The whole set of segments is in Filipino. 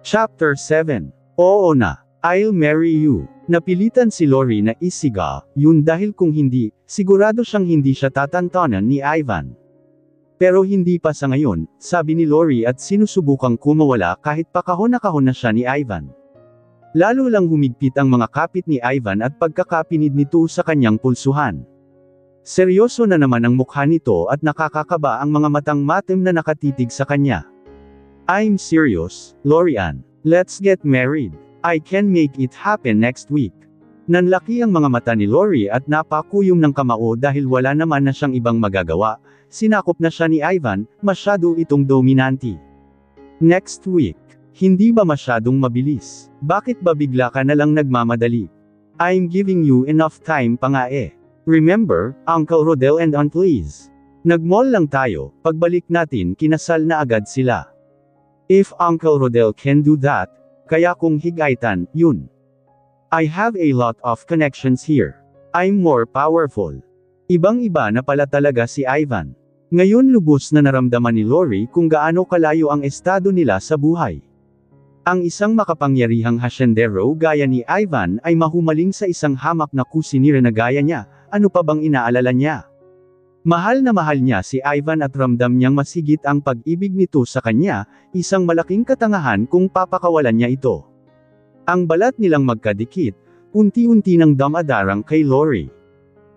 Chapter 7. Oo na, I'll marry you. Napilitan si Lori na isigaw, yun dahil kung hindi, sigurado siyang hindi siya tatantanan ni Ivan. Pero hindi pa sa ngayon, sabi ni Lori at sinusubukang kumawala kahit pakahon na kahon na siya ni Ivan. Lalo lang humigpit ang mga kapit ni Ivan at pagkakapinid nito sa kanyang pulsuhan. Seryoso na naman ang mukha nito at nakakakaba ang mga matang matim na nakatitig sa kanya. I'm serious, Lorian. Let's get married. I can make it happen next week. Nanlaki ang mga mata ni Lori at napakuyom ng kamao dahil wala naman na siyang ibang magagawa. Sinakop na siya ni Ivan, masyado itong dominante. Next week. Hindi ba masyadong mabilis? Bakit ba bigla ka na lang nagmamadali? I'm giving you enough time pa nga eh. Remember, Uncle Rodel and Aunt Liz. Nag-mall lang tayo, pagbalik natin kinasal na agad sila. If Uncle Rodel can do that, kaya kung higaitan, yun. I have a lot of connections here. I'm more powerful. Ibang-iba na pala talaga si Ivan. Ngayon lubos na naramdaman ni Lori kung gaano kalayo ang estado nila sa buhay. Ang isang makapangyarihang hasyendero gaya ni Ivan ay mahumaling sa isang hamak na kusinira na gaya niya, ano pa bang inaalala niya? Mahal na mahal niya si Ivan at ramdam niyang masigit ang pag-ibig nito sa kanya, isang malaking katangahan kung papakawalan niya ito. Ang balat nilang magkadikit, unti-unti nang damadarang kay Lori.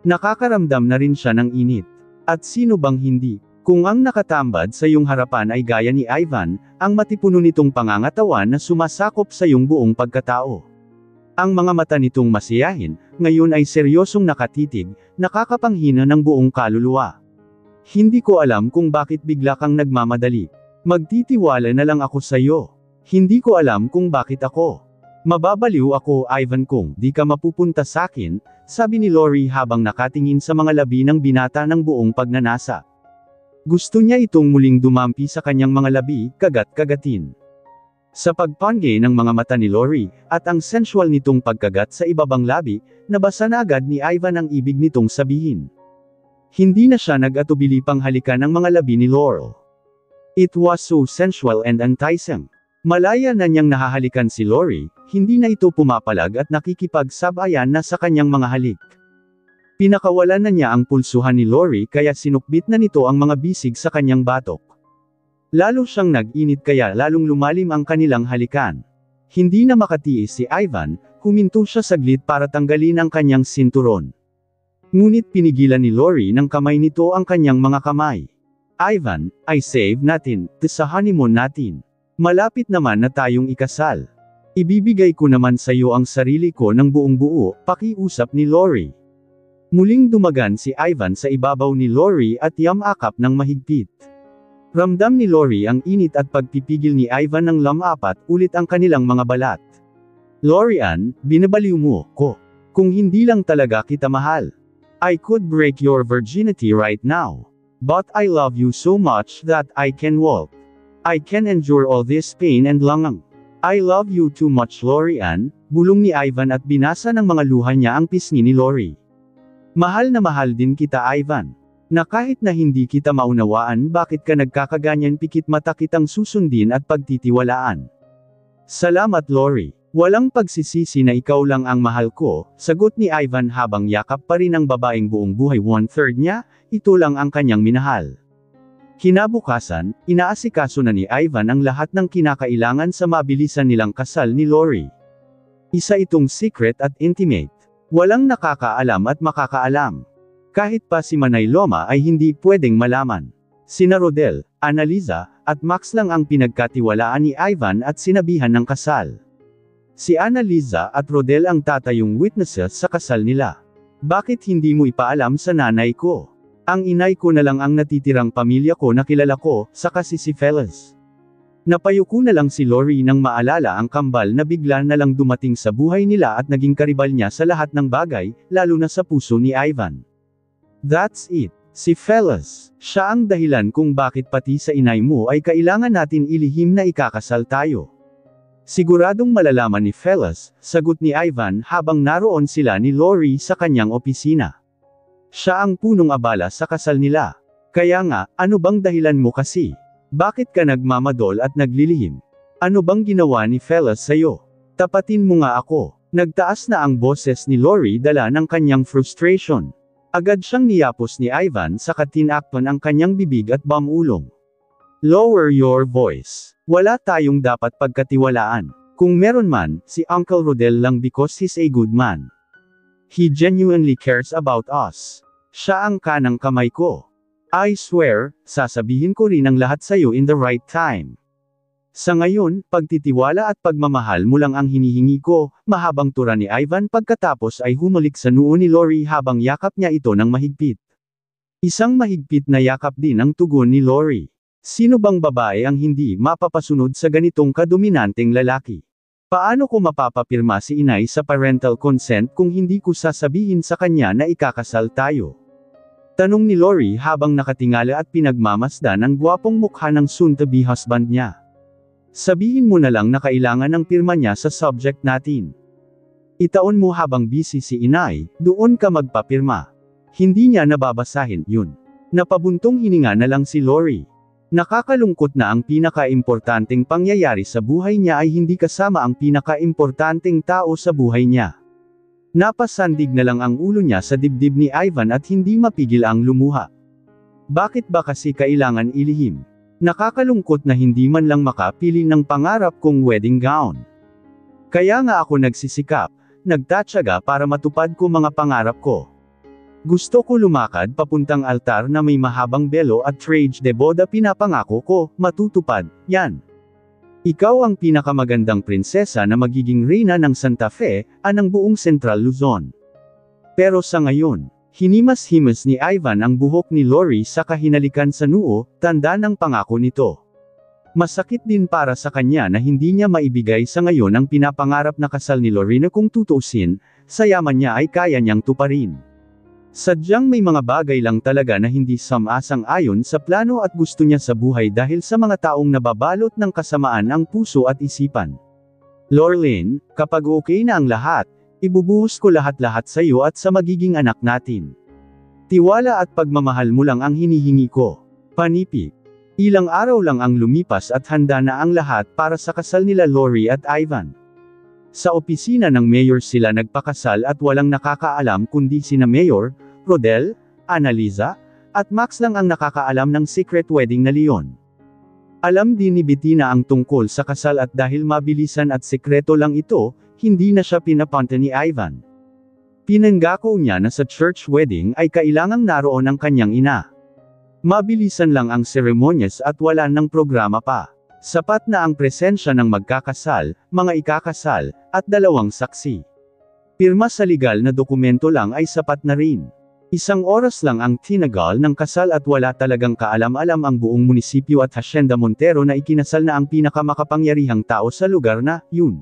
Nakakaramdam na rin siya ng init. At sino bang hindi? Kung ang nakatambad sa iyong harapan ay gaya ni Ivan, ang matipuno nitong pangangatawan na sumasakop sa iyong buong pagkatao. Ang mga mata nitong masiyahin, ngayon ay seryosong nakatitig, nakakapanghina ng buong kaluluwa. Hindi ko alam kung bakit bigla kang nagmamadali. Magtitiwala na lang ako sa iyo. Hindi ko alam kung bakit ako. Mababaliw ako, Ivan, kung di ka mapupunta sa akin, sabi ni Lori habang nakatingin sa mga labi ng binata ng buong pagnanasa. Gusto niya itong muling dumampi sa kanyang mga labi, kagat-kagatin. Sa pagpangge ng mga mata ni Lori, at ang sensual nitong pagkagat sa ibabang labi, nabasa na agad ni Ivan ang ibig nitong sabihin. Hindi na siya nag-atubili pang halikan ng mga labi ni Laurel. It was so sensual and enticing. Malaya na niyang nahahalikan si Lori, hindi na ito pumapalag at nakikipagsabayan na sa kanyang mga halik. Pinakawalan na niya ang pulsuhan ni Lori kaya sinukbit na nito ang mga bisig sa kanyang batok. Lalo siyang nag-init kaya lalong lumalim ang kanilang halikan. Hindi na makatiis si Ivan, huminto siya saglit para tanggalin ang kanyang sinturon. Ngunit pinigilan ni Lori ng kamay nito ang kanyang mga kamay. Ivan, I save natin, sa honeymoon natin. Malapit naman na tayong ikasal. Ibibigay ko naman sa iyo ang sarili ko ng buong buo, pakiusap ni Lori. Muling dumagan si Ivan sa ibabaw ni Lori at yamakap ng mahigpit. Ramdam ni Lori ang init at pagpipigil ni Ivan ng lamapat ulit ang kanilang mga balat. Lorian, binabaliw mo ko. Kung hindi lang talaga kita mahal. I could break your virginity right now. But I love you so much that I can walk. I can endure all this pain and langang. I love you too much, Lorian, bulong ni Ivan at binasa ng mga luha niya ang pisngi ni Lori. Mahal na mahal din kita, Ivan. Na kahit na hindi kita maunawaan bakit ka nagkakaganyan pikit mata kitang susundin at pagtitiwalaan. Salamat, Lori. Walang pagsisisi na ikaw lang ang mahal ko, sagot ni Ivan habang yakap pa rin ang babaeng buong buhay 1/3 niya, ito lang ang kanyang minahal. Kinabukasan, inaasikaso na ni Ivan ang lahat ng kinakailangan sa mabilisan nilang kasal ni Lori. Isa itong secret at intimate. Walang nakakaalam at makakaalam. Kahit pa si Manay Loma ay hindi pwedeng malaman. Sina Rodel, Annaliza, at Max lang ang pinagkatiwalaan ni Ivan at sinabihan ng kasal. Si Annaliza at Rodel ang tatayong witnesses sa kasal nila. Bakit hindi mo ipaalam sa nanay ko? Ang inay ko na lang ang natitirang pamilya ko na kilala ko, saka si Fellas. Napayuko na lang si Lori nang maalala ang kambal na bigla na lang dumating sa buhay nila at naging karibal niya sa lahat ng bagay, lalo na sa puso ni Ivan. That's it. Si Fellas. Siya ang dahilan kung bakit pati sa inay mo ay kailangan natin ilihim na ikakasal tayo. Siguradong malalaman ni Fellas, sagot ni Ivan habang naroon sila ni Lori sa kanyang opisina. Siya ang punong abala sa kasal nila. Kaya nga, ano bang dahilan mo kasi? Bakit ka nagmamadol at naglilihim? Ano bang ginawa ni Fela sa'yo? Tapatin mo nga ako. Nagtaas na ang boses ni Lori dala ng kanyang frustration. Agad siyang niyapos ni Ivan sa tinakpan ang kanyang bibig at bamulong. Lower your voice. Wala tayong dapat pagkatiwalaan. Kung meron man, si Uncle Rodel lang because he's a good man. He genuinely cares about us. Siya ang kanang kamay ko. I swear, sasabihin ko rin ang lahat sa'yo in the right time. Sa ngayon, pagtitiwala at pagmamahal mo lang ang hinihingi ko, mahabang tura ni Ivan pagkatapos ay humalik sa noo ni Lori habang yakap niya ito ng mahigpit. Isang mahigpit na yakap din ang tugon ni Lori. Sino bang babae ang hindi mapapasunod sa ganitong kadominanteng lalaki? Paano ko mapapapirma si inay sa parental consent kung hindi ko sasabihin sa kanya na ikakasal tayo? Tanong ni Lori habang nakatingala at pinagmamasdan ang gwapong mukha ng soon-to-be husband niya. Sabihin mo na lang na kailangan ng pirma niya sa subject natin. Itaon mo habang busy si inay, doon ka magpapirma. Hindi niya nababasahin yun. Napabuntong hininga na lang si Lori. Nakakalungkot na ang pinaka-importanteng pangyayari sa buhay niya ay hindi kasama ang pinaka-importanteng tao sa buhay niya. Napasandig na lang ang ulo niya sa dibdib ni Ivan at hindi mapigil ang lumuha. Bakit ba kasi kailangan ilihim? Nakakalungkot na hindi man lang makapili ng pangarap kong wedding gown. Kaya nga ako nagsisikap, nagtatyaga para matupad ko mga pangarap ko. Gusto ko lumakad papuntang altar na may mahabang belo at trage de boda pinapangako ko, matutupad, yan. Ikaw ang pinakamagandang prinsesa na magiging reyna ng Santa Fe, anang buong Central Luzon. Pero sa ngayon, hinimas-himas ni Ivan ang buhok ni Lori sa kahinalikan sa noo, tanda ng pangako nito. Masakit din para sa kanya na hindi niya maibigay sa ngayon ang pinapangarap na kasal ni Lori na kung tutuusin, sa yaman niya ay kaya niyang tuparin. Sadyang may mga bagay lang talaga na hindi sumasang-ayon sa plano at gusto niya sa buhay dahil sa mga taong nababalot ng kasamaan ang puso at isipan. Lorraine, kapag okay na ang lahat, ibubuhos ko lahat-lahat sa iyo at sa magiging anak natin. Tiwala at pagmamahal mo lang ang hinihingi ko. Panipik. Ilang araw lang ang lumipas at handa na ang lahat para sa kasal nila Lori at Ivan. Sa opisina ng mayor sila nagpakasal at walang nakakaalam kundi sina Mayor, Rodel, Annaliza, at Max lang ang nakakaalam ng secret wedding na Leon. Alam din ni Bettina ang tungkol sa kasal at dahil mabilisan at sekreto lang ito, hindi na siya pinapunta ni Ivan. Pinangako niya na sa church wedding ay kailangang naroon ang kanyang ina. Mabilisan lang ang seremonyas at wala ng programa pa. Sapat na ang presensya ng magkakasal, mga ikakasal, at dalawang saksi. Pirma sa legal na dokumento lang ay sapat na rin. Isang oras lang ang tinagal ng kasal at wala talagang kaalam-alam ang buong munisipyo at Hacienda Montero na ikinasal na ang pinakamakapangyarihang tao sa lugar na, yun.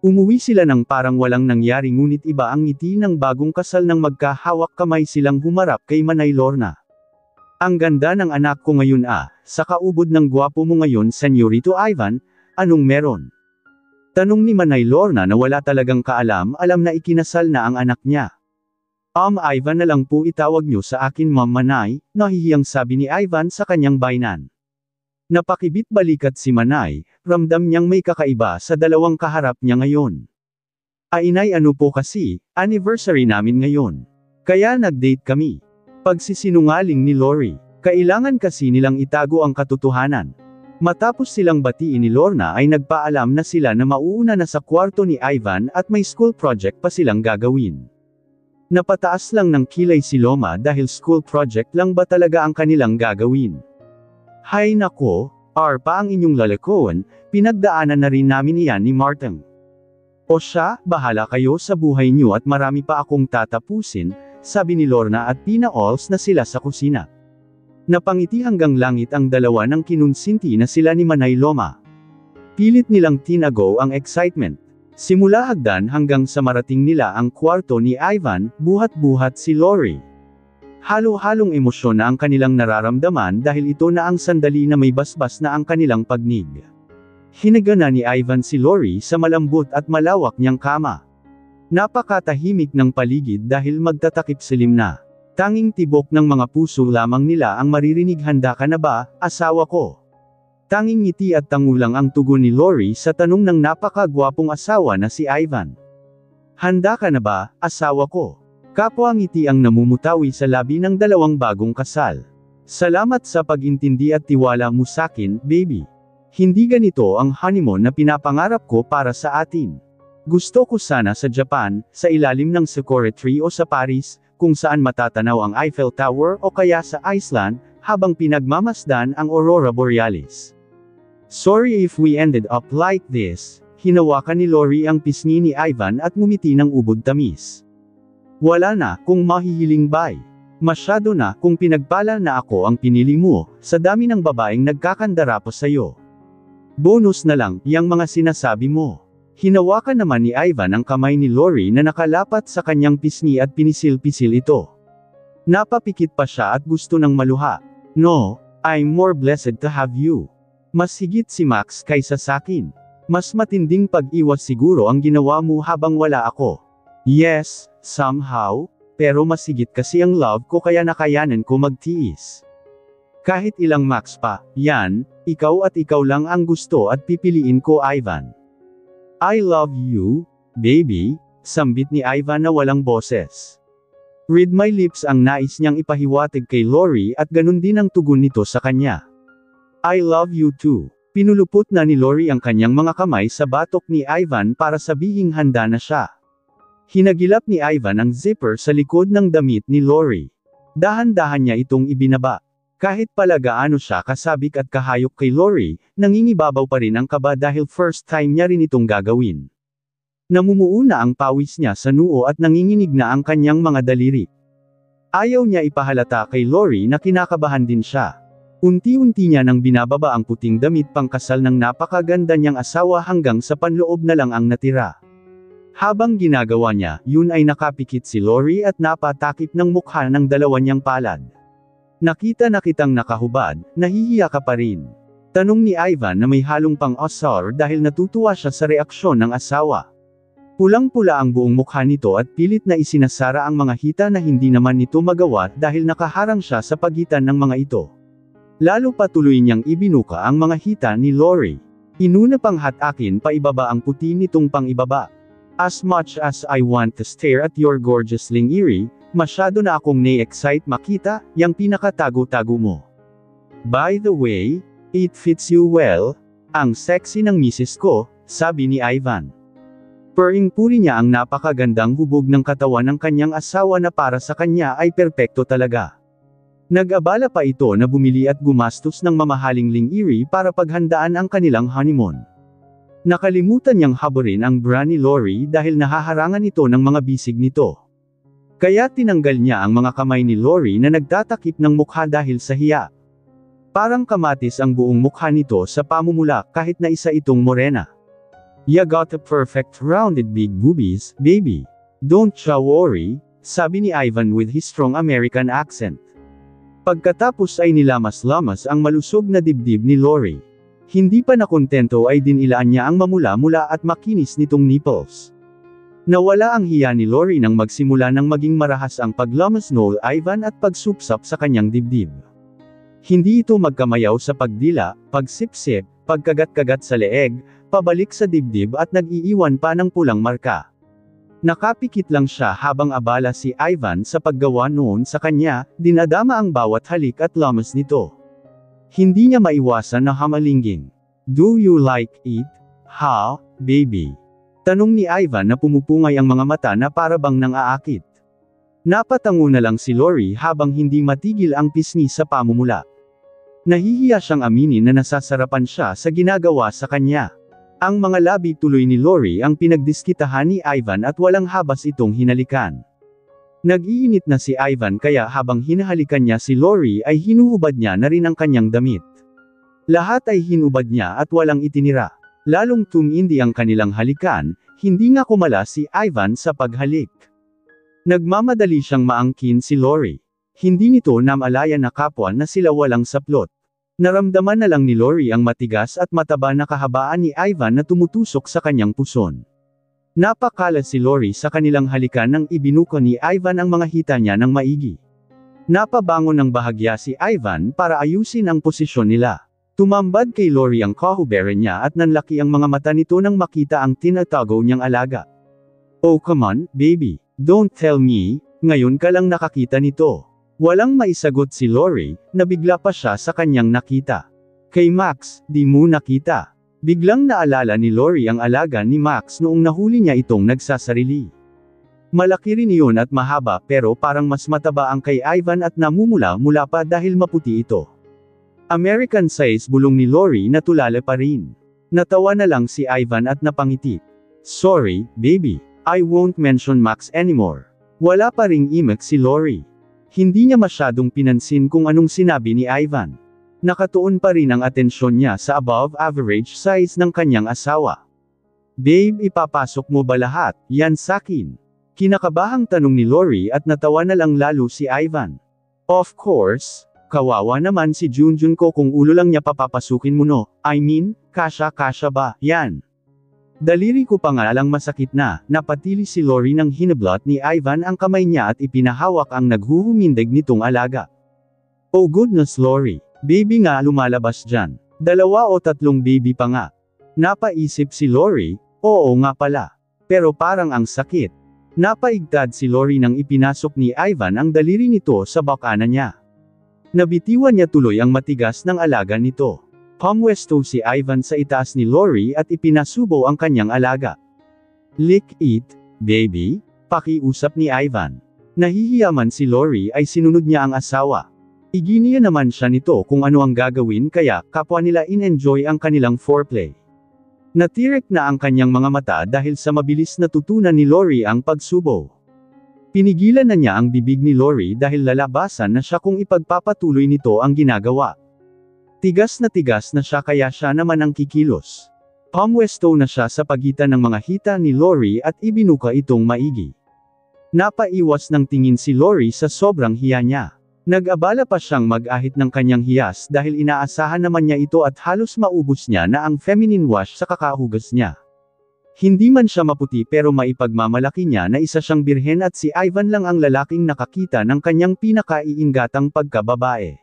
Umuwi sila ng parang walang nangyari ngunit iba ang ngiti ng bagong kasal nang magkahawak kamay silang humarap kay Manay Lorna. Ang ganda ng anak ko ngayon sa kaubod ng gwapo mo ngayon Senyorito Ivan, anong meron? Tanong ni Manay Lorna na wala talagang kaalam-alam na ikinasal na ang anak niya. Ivan na lang po itawag niyo sa akin Ma'am Manay, nahihiyang sabi ni Ivan sa kanyang bainan. Napakibit balikat si Manay, ramdam niyang may kakaiba sa dalawang kaharap niya ngayon. Inay ano po kasi, anniversary namin ngayon. Kaya nag-date kami. Pagsisinungaling ni Lori, kailangan kasi nilang itago ang katotohanan. Matapos silang batiin ni Lorna ay nagpaalam na sila na mauuna na sa kwarto ni Ivan at may school project pa silang gagawin. Napataas lang ng kilay si Loma dahil school project lang ba talaga ang kanilang gagawin. Hay nako, pa ang inyong lalakoan, pinagdaanan na rin namin iyan ni Martang. O siya, bahala kayo sa buhay niyo at marami pa akong tatapusin, sabi ni Lorna at pina-alls na sila sa kusina. Napangiti hanggang langit ang dalawa nang kinunsinti na sila ni Manay Loma. Pilit nilang tinago ang excitement. Simula hagdan hanggang sa marating nila ang kwarto ni Ivan, buhat-buhat si Lori. Halo-halong emosyon na ang kanilang nararamdaman dahil ito na ang sandali na may basbas na ang kanilang pagnig. Hinagana ni Ivan si Lori sa malambot at malawak niyang kama. Napakatahimik ng paligid dahil magtatakip silim na. Tanging tibok ng mga puso lamang nila ang maririnig handa ka na ba, asawa ko? Tanging ngiti at tangulang ang tugon ni Lori sa tanong ng napakagwapong asawa na si Ivan. Handa ka na ba, asawa ko? Kapwa ngiti ang namumutawi sa labi ng dalawang bagong kasal. Salamat sa pag-intindi at tiwala mo sakin, baby. Hindi ganito ang honeymoon na pinapangarap ko para sa atin. Gusto ko sana sa Japan, sa ilalim ng sakura tree o sa Paris, kung saan matatanaw ang Eiffel Tower o kaya sa Iceland, habang pinagmamasdan ang Aurora Borealis. Sorry if we ended up like this. Hinawakan ni Lori ang pisngi ni Ivan at ngumiti ng ubod tamis. Wala na, kung mahihiling bay. Masyado na, kung pinagpala na ako ang pinili mo, sa dami ng babaeng nagkakandara pa sa'yo. Bonus na lang, yang mga sinasabi mo. Hinawakan naman ni Ivan ang kamay ni Lori na nakalapat sa kanyang pisngi at pinisil-pisil ito. Napapikit pa siya at gusto ng maluha. No, I'm more blessed to have you. Mas higit si Max kaysa sakin. Mas matinding pag-iwas siguro ang ginawa mo habang wala ako. Yes, somehow, pero mas higit kasi ang love ko kaya nakayanan ko magtiis. Kahit ilang Max pa, yan, ikaw at ikaw lang ang gusto at pipiliin ko Ivan. I love you, baby, sambit ni Ivan na walang boses. Read my lips ang nais niyang ipahiwatig kay Lori at ganun din ang tugon nito sa kanya. I love you too. Pinulupot na ni Lori ang kanyang mga kamay sa batok ni Ivan para sabihing handa na siya. Hinagilap ni Ivan ang zipper sa likod ng damit ni Lori. Dahan-dahan niya itong ibinaba. Kahit pala gaano siya kasabik at kahayop kay Lori, nangingibabaw pa rin ang kaba dahil first time niya rin itong gagawin. Namumuuna ang pawis niya sa noo at nanginginig na ang kanyang mga daliri. Ayaw niya ipahalata kay Lori na kinakabahan din siya. Unti-unti niya nang binababa ang puting damit pangkasal ng napakaganda niyang asawa hanggang sa panloob na lang ang natira. Habang ginagawa niya, yun ay nakapikit si Lori at napatakip ng mukha ng dalawa niyang palad. Nakita na kitang nakahubad, nahihiya ka pa rin. Tanong ni Ivan na may halong pang-asar dahil natutuwa siya sa reaksyon ng asawa. Pulang-pula ang buong mukha nito at pilit na isinasara ang mga hita na hindi naman nito magawa dahil nakaharang siya sa pagitan ng mga ito. Lalo pa tuloy niyang ibinuka ang mga hita ni Lori. Inuna pang hatakin pa ibaba ang puti nitong pang ibaba. As much as I want to stare at your gorgeous lingiri, masyado na akong na-excite makita, yang pinakatago-tago mo. By the way, it fits you well. Ang sexy ng misis ko, sabi ni Ivan. Pering-puri niya ang napakagandang hubog ng katawan ng kanyang asawa na para sa kanya ay perpekto talaga. Nag-abala pa ito na bumili at gumastos ng mamahaling lingiri para paghandaan ang kanilang honeymoon. Nakalimutan niyang haburin ang bra ni Lori dahil nahaharangan ito ng mga bisig nito. Kaya tinanggal niya ang mga kamay ni Lori na nagtatakip ng mukha dahil sa hiya. Parang kamatis ang buong mukha nito sa pamumula kahit na isa itong morena. You got a perfect rounded big boobies, baby. Don't ya worry, sabi ni Ivan with his strong American accent. Pagkatapos ay nilamas-lamas ang malusog na dibdib ni Lori. Hindi pa nakontento ay dinilaan niya ang mamula-mula at makinis nitong nipples. Nawala ang hiya ni Lori nang magsimula ng maging marahas ang paglamas ni Ivan at pagsupsap sa kanyang dibdib. Hindi ito magkamayaw sa pagdila, pagsipsip, pagkagat-kagat sa leeg, pabalik sa dibdib at nag-iiwan pa ng pulang marka. Nakapikit lang siya habang abala si Ivan sa paggawa noon sa kanya, dinadama ang bawat halik at lamas nito. Hindi niya maiwasan na hamalingging. Do you like it? Ha, baby? Tanong ni Ivan na pumupungay ang mga mata na para bang nang-aakit. Napatango na lang si Lori habang hindi matigil ang pisngi sa pamumula. Nahihiya siyang aminin na nasasarapan siya sa ginagawa sa kanya. Ang mga labi tuloy ni Lori ang pinagdiskitahan ni Ivan at walang habas itong hinalikan. Nag-iinit na si Ivan kaya habang hinahalikan niya si Lori ay hinuhubad niya na rin ang kanyang damit. Lahat ay hinubad niya at walang itinira. Lalong tumindi ang kanilang halikan, hindi nga kumala si Ivan sa paghalik. Nagmamadali siyang maangkin si Lori. Hindi nito namalaya na kapwa na sila walang saplot. Naramdaman na lang ni Lori ang matigas at mataba na kahabaan ni Ivan na tumutusok sa kanyang puson. Napakala si Lori sa kanilang halikan nang ibinuko ni Ivan ang mga hita niya ng maigi. Napabangon ng bahagya si Ivan para ayusin ang posisyon nila. Tumambad kay Lori ang kahuberan niya at nanlaki ang mga mata nito nang makita ang tinatago niyang alaga. Oh come on, baby. Don't tell me, ngayon ka lang nakakita nito. Walang maisagot si Lori, nabigla pa siya sa kanyang nakita. Kay Max, di mo nakita. Biglang naalala ni Lori ang alaga ni Max noong nahuli niya itong nagsasarili. Malaki rin iyon at mahaba pero parang mas mataba ang kay Ivan at namumula-mula pa dahil maputi ito. American size bulong ni Lori na tulala pa rin. Natawa na lang si Ivan at napangiti. Sorry, baby. I won't mention Max anymore. Wala pa ring imek si Lori. Hindi niya masyadong pinansin kung anong sinabi ni Ivan. Nakatuon pa rin ang atensyon niya sa above average size ng kanyang asawa. Babe, ipapasok mo ba lahat yan sakin? Kinakabahang tanong ni Lori at natawa na lang lalo si Ivan. Of course. Kawawa naman si Junjun ko kung ulo lang niya papapasukin mo no, I mean, kasya ba, yan. Daliri ko pa nga lang masakit na, napatili si Lori nang hinablot ni Ivan ang kamay niya at ipinahawak ang naghuhumindig nitong alaga. Oh goodness Lori, baby nga lumalabas dyan, 2 o 3 baby pa nga. Napaisip si Lori, oo nga pala. Pero parang ang sakit. Napaigtad si Lori nang ipinasok ni Ivan ang daliri nito sa bakana niya. Nabitiwan niya tuloy ang matigas ng alaga nito. Pumwesto si Ivan sa itaas ni Lori at ipinasubo ang kanyang alaga. Lick it, baby? Pakiusap ni Ivan. Nahihiyaman si Lori ay sinunod niya ang asawa. Iginiya naman siya nito kung ano ang gagawin kaya kapwa nila in-enjoy ang kanilang foreplay. Natirek na ang kanyang mga mata dahil sa mabilis na tutunan ni Lori ang pagsubo. Pinigilan na niya ang bibig ni Lori dahil lalabasan na siya kung ipagpapatuloy nito ang ginagawa. Tigas na siya kaya siya naman ang kikilos. Pumwesto na siya sa pagitan ng mga hita ni Lori at ibinuka itong maigi. Napaiwas ng tingin si Lori sa sobrang hiya niya. Nag-abala pa siyang mag-ahit ng kanyang hiyas dahil inaasahan naman niya ito at halos maubos niya na ang feminine wash sa kakahugas niya. Hindi man siya maputi pero maipagmamalaki niya na isa siyang birhen at si Ivan lang ang lalaking nakakita ng kanyang pinakaiingatang pagkababae.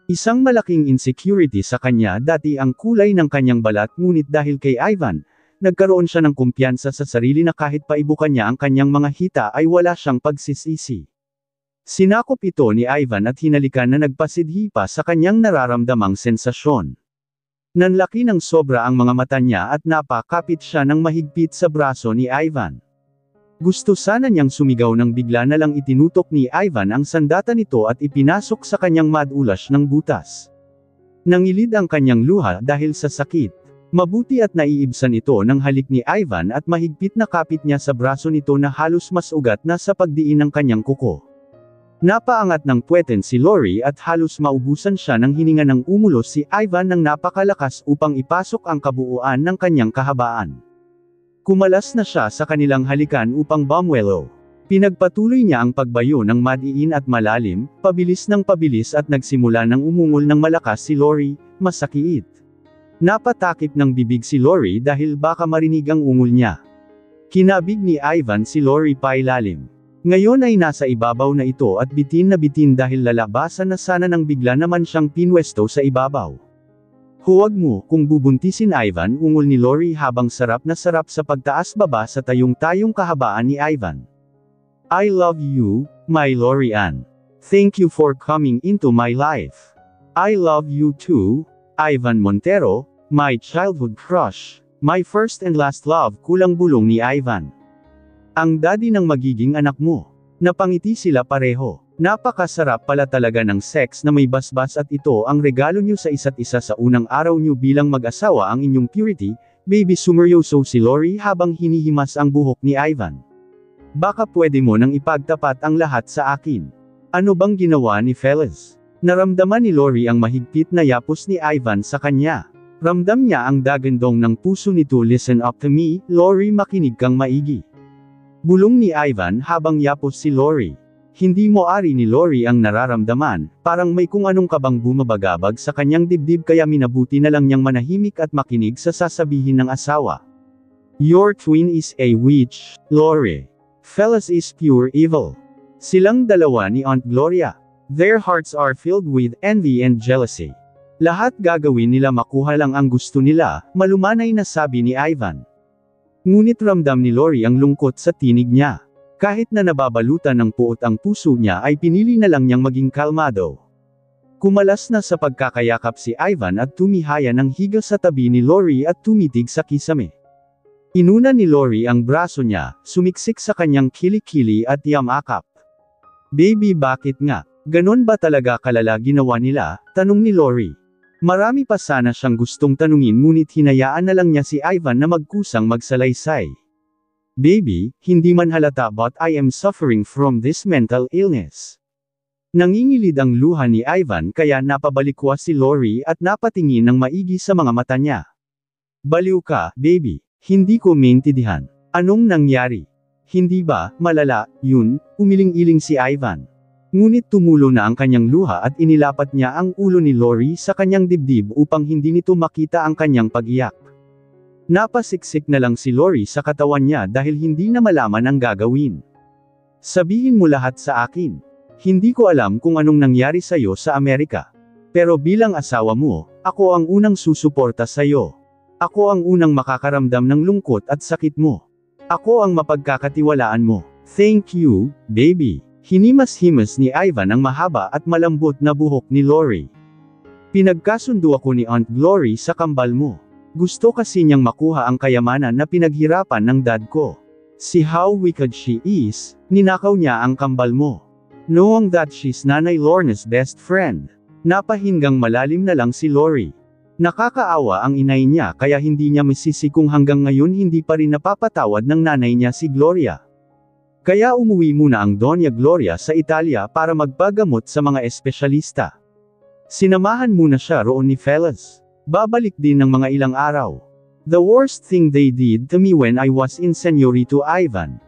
Isang malaking insecurity sa kanya dati ang kulay ng kanyang balat ngunit dahil kay Ivan, nagkaroon siya ng kumpiyansa sa sarili na kahit paibukan niya ang kanyang mga hita ay wala siyang pagsisisi. Sinakop ito ni Ivan at hinalikan na nagpasidhi pa sa kanyang nararamdamang sensasyon. Nanlaki ng sobra ang mga mata niya at napakapit siya ng mahigpit sa braso ni Ivan. Gusto sana niyang sumigaw nang bigla na lang itinutok ni Ivan ang sandata nito at ipinasok sa kanyang madulas ng butas. Nangilid ang kanyang luha dahil sa sakit. Mabuti at naiibsan ito ng halik ni Ivan at mahigpit na kapit niya sa braso nito na halos mas ugat na sa pagdiin ng kanyang kuko. Napaangat ng puweten si Lori at halos maubusan siya ng hininga ng umulos si Ivan ng napakalakas upang ipasok ang kabuuan ng kanyang kahabaan. Kumalas na siya sa kanilang halikan upang bumwelo. Pinagpatuloy niya ang pagbayo ng madiin at malalim, pabilis ng pabilis at nagsimula ng umungol ng malakas si Lori, masakit. Napatakip ng bibig si Lori dahil baka marinig ang ungol niya. Kinabig ni Ivan si Lori pailalim. Ngayon ay nasa ibabaw na ito at bitin na bitin dahil lalabasan na sana nang bigla naman siyang pinwesto sa ibabaw. Huwag mo, kung bubuntisin Ivan, ungol ni Lori habang sarap na sarap sa pagtaas-baba sa tayong-tayong kahabaan ni Ivan. I love you, my Lori Ann. Thank you for coming into my life. I love you too, Ivan Montero, my childhood crush, my first and last love, kulang bulong ni Ivan. Ang daddy ng magiging anak mo. Napangiti sila pareho. Napakasarap pala talaga ng sex na may basbas at ito ang regalo niyo sa isa't isa sa unang araw niyo bilang mag-asawa ang inyong purity, baby sumeryoso si Lori habang hinihimas ang buhok ni Ivan. Baka pwede mo nang ipagtapat ang lahat sa akin. Ano bang ginawa ni Fellas? Naramdaman ni Lori ang mahigpit na yapos ni Ivan sa kanya. Ramdam niya ang dagandong ng puso nito. Listen up to me, Lori, makinig kang maigi. Bulong ni Ivan habang yapos si Lori. Hindi mo ari ni Lori ang nararamdaman, parang may kung anong kabang bumabagabag sa kanyang dibdib kaya minabuti na lang niyang manahimik at makinig sa sasabihin ng asawa. Your twin is a witch, Lori. Fellas is pure evil. Silang dalawa ni Aunt Gloria. Their hearts are filled with envy and jealousy. Lahat gagawin nila makuha lang ang gusto nila, malumanay na sabi ni Ivan. Ngunit ramdam ni Lori ang lungkot sa tinig niya. Kahit na nababalutan ng puot ang puso niya ay pinili na lang niyang maging kalmado. Kumalas na sa pagkakayakap si Ivan at tumihaya ng higa sa tabi ni Lori at tumitig sa kisame. Inuna ni Lori ang braso niya, sumiksik sa kanyang kilikili at yamakap. Baby, bakit nga? Ganon ba talaga kalala ginawa nila? Tanong ni Lori. Marami pa sana siyang gustong tanungin ngunit hinayaan na lang niya si Ivan na magkusang magsalaysay. Baby, hindi man halata but I am suffering from this mental illness. Nangingilid ang luha ni Ivan kaya napabalikwas si Lori at napatingin ng maigi sa mga mata niya. Baliw ka, baby. Hindi ko maintindihan. Anong nangyari? Hindi ba, malala, yun? Umiling-iling si Ivan. Ngunit tumulo na ang kanyang luha at inilapat niya ang ulo ni Lori sa kanyang dibdib upang hindi nito makita ang kanyang pag-iyak. Napasiksik na lang si Lori sa katawan niya dahil hindi na malaman ang gagawin. Sabihin mo lahat sa akin. Hindi ko alam kung anong nangyari sa'yo sa Amerika. Pero bilang asawa mo, ako ang unang susuporta sa'yo. Ako ang unang makakaramdam ng lungkot at sakit mo. Ako ang mapagkakatiwalaan mo. Thank you, baby. Hinimas-himas ni Ivan ang mahaba at malambot na buhok ni Lori. Pinagkasundo ako ni Aunt Glory sa kambal mo. Gusto kasi niyang makuha ang kayamanan na pinaghirapan ng dad ko. See how wicked she is, ninakaw niya ang kambal mo. Knowing that she's Nanay Lorna's best friend. Napahinggang malalim na lang si Lori. Nakakaawa ang inay niya kaya hindi niya masisi kung hanggang ngayon hindi pa rin napapatawad ng nanay niya si Gloria. Kaya umuwi muna ang Doña Gloria sa Italia para magpagamot sa mga espesyalista. Sinamahan muna siya roon ni Fellas. Babalik din ng mga ilang araw. The worst thing they did to me when I was in Señorito Ivan.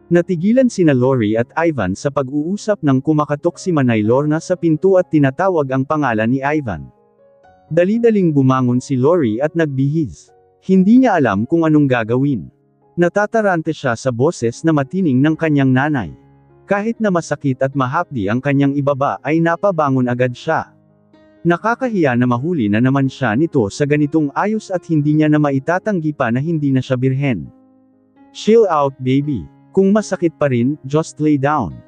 Natigilan sina Lori at Ivan sa pag-uusap nang kumakatok si Manay Lorna sa pinto at tinatawag ang pangalan ni Ivan. Dali-daling bumangon si Lori at nagbihis. Hindi niya alam kung anong gagawin. Natatarante siya sa boses na matining ng kanyang nanay. Kahit na masakit at mahapdi ang kanyang ibaba ay napabangon agad siya. Nakakahiya na mahuli na naman siya nito sa ganitong ayos at hindi niya na maitatanggi pa na hindi na siya birhen. Chill out, baby. Kung masakit pa rin, just lay down.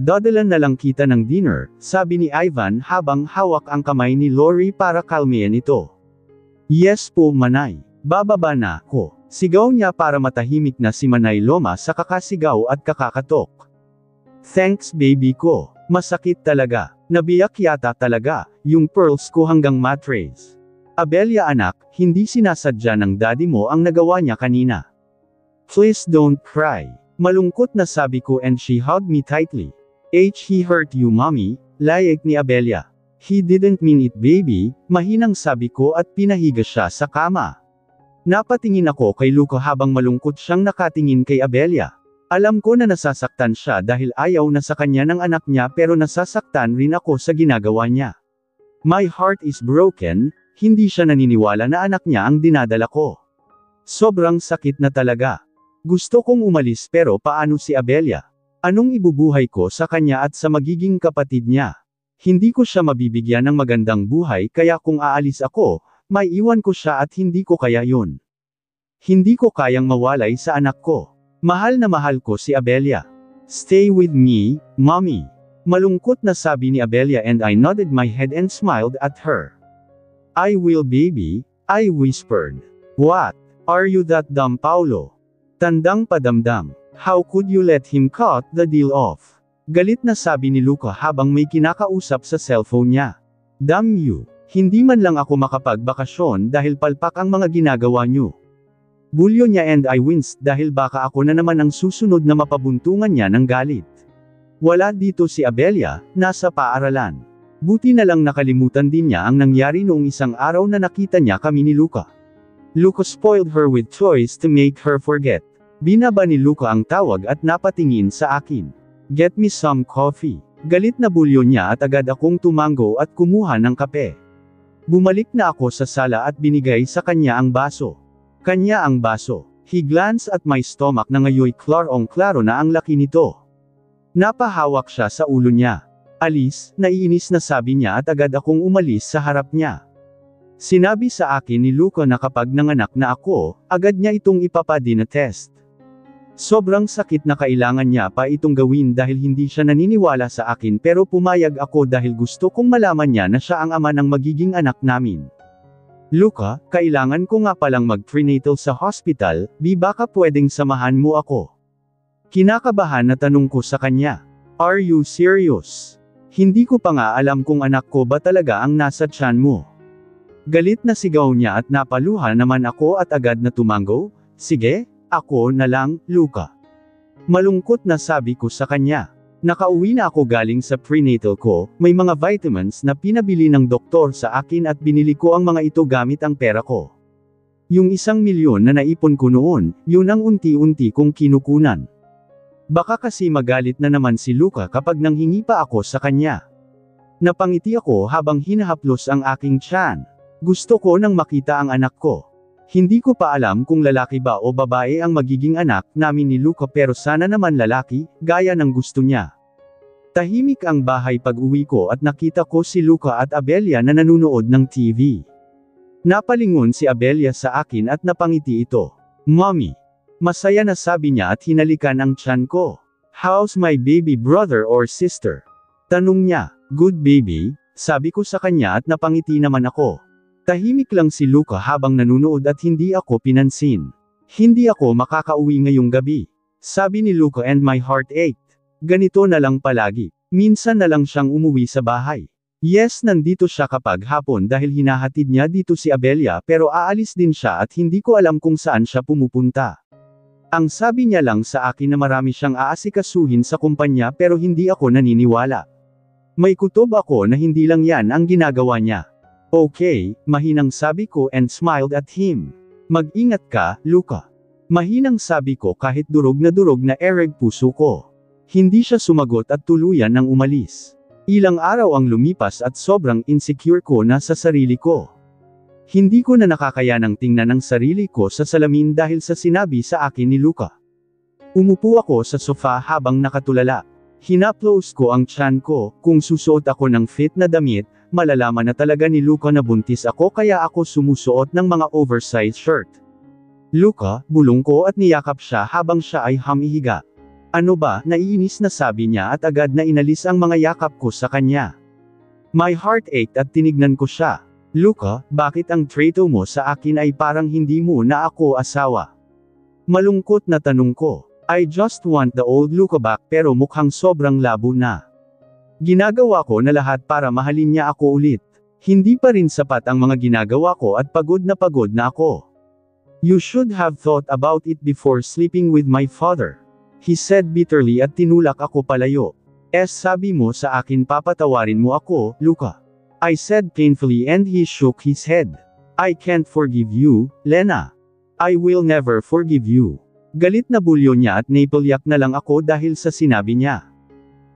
Dadalan na lang kita ng dinner, sabi ni Ivan habang hawak ang kamay ni Lori para kalmihan ito. Yes po, Manay. Bababa na ako. Sigaw niya para matahimik na si Manay Loma sa kakasigaw at kakakatok. Thanks, baby ko. Masakit talaga. Nabiyak yata talaga, yung pearls ko hanggang mattress. Abelia anak, hindi sinasadya ng daddy mo ang nagawa niya kanina. Please don't cry. Malungkot na sabi ko and she hugged me tightly. He hurt you, mommy, layek ni Abelia. He didn't mean it, baby, mahinang sabi ko at pinahiga siya sa kama. Napatingin ako kay Luca habang malungkot siyang nakatingin kay Abelia. Alam ko na nasasaktan siya dahil ayaw na sa kanya ng anak niya pero nasasaktan rin ako sa ginagawa niya. My heart is broken, hindi siya naniniwala na anak niya ang dinadala ko. Sobrang sakit na talaga. Gusto kong umalis pero paano si Abelia? Anong ibubuhay ko sa kanya at sa magiging kapatid niya? Hindi ko siya mabibigyan ng magandang buhay kaya kung aalis ako, may iwan ko siya at hindi ko kaya yun. Hindi ko kayang mawalay sa anak ko. Mahal na mahal ko si Abelia. Stay with me, mommy. Malungkot na sabi ni Abelia and I nodded my head and smiled at her. I will, baby, I whispered. What? Are you that dumb, Paulo? Tandang padamdam. How could you let him cut the deal off? Galit na sabi ni Luca habang may kinakausap sa cellphone niya. Damn you. Hindi man lang ako makapagbakasyon dahil palpak ang mga ginagawa niyo. Bulyo niya and I winced dahil baka ako na naman ang susunod na mapabuntungan niya ng galit. Wala dito si Abelia, nasa paaralan. Buti na lang nakalimutan din niya ang nangyari noong isang araw na nakita niya kami ni Luca. Luca spoiled her with toys to make her forget. Binaba ni Luca ang tawag at napatingin sa akin. Get me some coffee. Galit na bulyo niya at agad akong tumango at kumuha ng kape. Bumalik na ako sa sala at binigay sa kanya ang baso. Kanya ang baso. He glanced at my stomach na ngayoy klarong-klaro na ang laki nito. Napahawak siya sa ulo niya. Alis, naiinis na sabi niya at agad akong umalis sa harap niya. Sinabi sa akin ni Luca na kapag nanganak na ako, agad niya itong ipapa-DNA test. Sobrang sakit na kailangan niya pa itong gawin dahil hindi siya naniniwala sa akin pero pumayag ako dahil gusto kong malaman niya na siya ang ama ng magiging anak namin. Luca, kailangan ko nga palang mag-prenatal sa hospital, baka pwedeng samahan mo ako? Kinakabahan na tanong ko sa kanya. Are you serious? Hindi ko pa nga alam kung anak ko ba talaga ang nasa tiyan mo. Galit na sigaw niya at napaluha naman ako at agad na tumango, sige, ako na lang, Luca. Malungkot na sabi ko sa kanya. Nakauwi na ako galing sa prenatal ko, may mga vitamins na pinabili ng doktor sa akin at binili ko ang mga ito gamit ang pera ko. Yung 1,000,000 na naipon ko noon, yun ang unti-unti kong kinukunan. Baka kasi magalit na naman si Luca kapag nanghingi pa ako sa kanya. Napangiti ako habang hinahaplos ang aking tiyan. Gusto ko nang makita ang anak ko. Hindi ko pa alam kung lalaki ba o babae ang magiging anak namin ni Luca pero sana naman lalaki, gaya ng gusto niya. Tahimik ang bahay pag-uwi ko at nakita ko si Luca at Abelia na nanunood ng TV. Napalingon si Abelia sa akin at napangiti ito. Mommy. Masaya na sabi niya at hinalikan ang tiyan ko. How's my baby brother or sister? Tanong niya. Good baby, sabi ko sa kanya at napangiti naman ako. Tahimik lang si Luca habang nanunood at hindi ako pinansin. Hindi ako makakauwi ngayong gabi. Sabi ni Luca and my heart ached. Ganito na lang palagi. Minsan na lang siyang umuwi sa bahay. Yes, nandito siya kapag hapon dahil hinahatid niya dito si Abelia pero aalis din siya at hindi ko alam kung saan siya pumupunta. Ang sabi niya lang sa akin na marami siyang aasikasuhin sa kumpanya pero hindi ako naniniwala. May kutob ako na hindi lang yan ang ginagawa niya. Okay, mahinang sabi ko and smiled at him. Mag-ingat ka, Luca. Mahinang sabi ko kahit durog na ereg puso ko. Hindi siya sumagot at tuluyan nang umalis. Ilang araw ang lumipas at sobrang insecure ko na sa sarili ko. Hindi ko na nakakayanang tingnan ang sarili ko sa salamin dahil sa sinabi sa akin ni Luca. Umupo ako sa sofa habang nakatulala. Hinaplos ko ang tiyan ko, kung susuot ako ng fit na damit, malalaman na talaga ni Luca na buntis ako kaya ako sumusuot ng mga oversized shirt. Luca, bulong ko at niyakap siya habang siya ay humihiga. Ano ba, naiinis na sabi niya at agad na inalis ang mga yakap ko sa kanya. My heart ached at tinignan ko siya. Luca, bakit ang trato mo sa akin ay parang hindi mo na ako asawa? Malungkot na tanong ko. I just want the old Luca back pero mukhang sobrang labo na. Ginagawa ko na lahat para mahalin niya ako ulit. Hindi pa rin sapat ang mga ginagawa ko at pagod na ako. You should have thought about it before sleeping with my father. He said bitterly at tinulak ako palayo. Sabi mo sa akin papatawarin mo ako, Luca. I said painfully and he shook his head. I can't forgive you, Lena. I will never forgive you. Galit na bulyo niya at napalyak na lang ako dahil sa sinabi niya.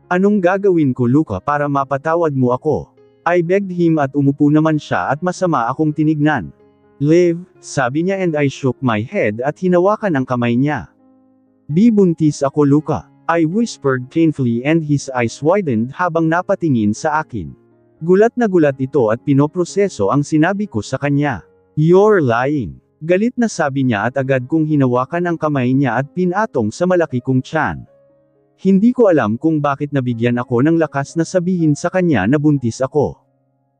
Anong gagawin ko Luca para mapatawad mo ako? I begged him at umupo naman siya at masama akong tinignan. Live, sabi niya and I shook my head at hinawakan ang kamay niya. Buntis ako Luca. I whispered painfully and his eyes widened habang napatingin sa akin. Gulat na gulat ito at pinoproseso ang sinabi ko sa kanya. You're lying. Galit na sabi niya at agad kong hinawakan ang kamay niya at pinatong sa malaki kong tiyan. Hindi ko alam kung bakit nabigyan ako ng lakas na sabihin sa kanya na buntis ako.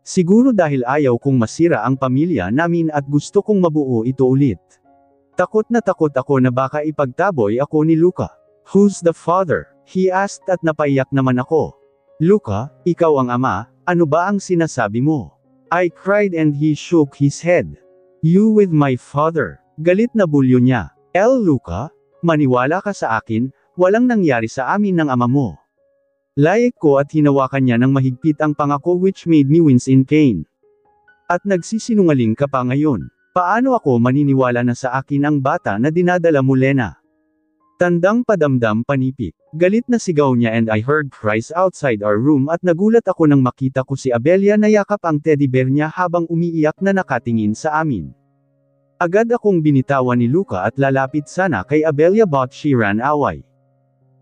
Siguro dahil ayaw kong masira ang pamilya namin at gusto kong mabuo ito ulit. Takot ako na baka ipagtaboy ako ni Luca. Who's the father? He asked at napaiyak naman ako. Luca, ikaw ang ama, ano ba ang sinasabi mo? I cried and he shook his head. You with my father. Galit na bulyo niya. Luca, maniwala ka sa akin, walang nangyari sa amin ng ama mo. Layek ko at hinawakan niya ng mahigpit ang pangako which made me wince in pain. At nagsisinungaling ka pa ngayon. Paano ako maniniwala na sa akin ang bata na dinadala mo Lena? Tandang padamdam panipik. Galit na sigaw niya and I heard cries outside our room at nagulat ako nang makita ko si Abelia na yakap ang teddy bear niya habang umiiyak na nakatingin sa amin. Agad akong binitawan ni Luca at lalapit sana kay Abelia but she ran away.